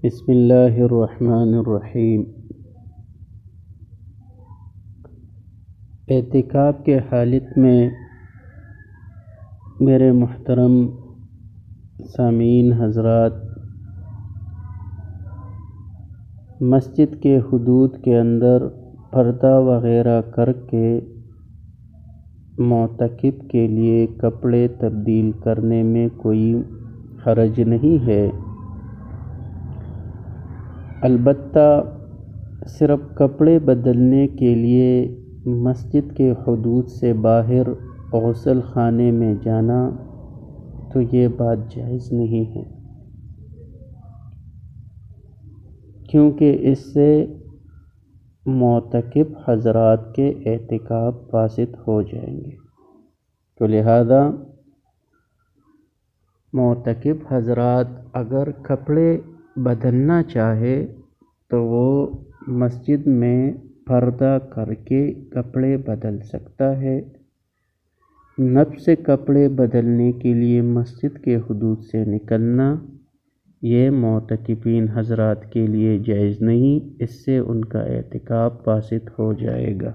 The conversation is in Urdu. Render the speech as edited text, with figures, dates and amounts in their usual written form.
بسم اللہ الرحمن الرحیم۔ اعتکاف کے حالت میں میرے محترم سامعین حضرات، مسجد کے حدود کے اندر پردہ وغیرہ کر کے معتکف کے لیے کپڑے تبدیل کرنے میں کوئی حرج نہیں ہے، البتہ صرف کپڑے بدلنے کے لیے مسجد کے حدود سے باہر غسل خانے میں جانا تو یہ بات جائز نہیں ہے، کیونکہ اس سے معتکف حضرات کے اعتکاف فاسد ہو جائیں گے۔ تو لہذا معتکف حضرات اگر کپڑے بدلنا چاہے تو وہ مسجد میں پردہ کر کے کپڑے بدل سکتا ہے، نفس کپڑے بدلنے کے لیے مسجد کے حدود سے نکلنا یہ معتکفین حضرات کے لیے جائز نہیں، اس سے ان کا اعتکاف فاسد ہو جائے گا۔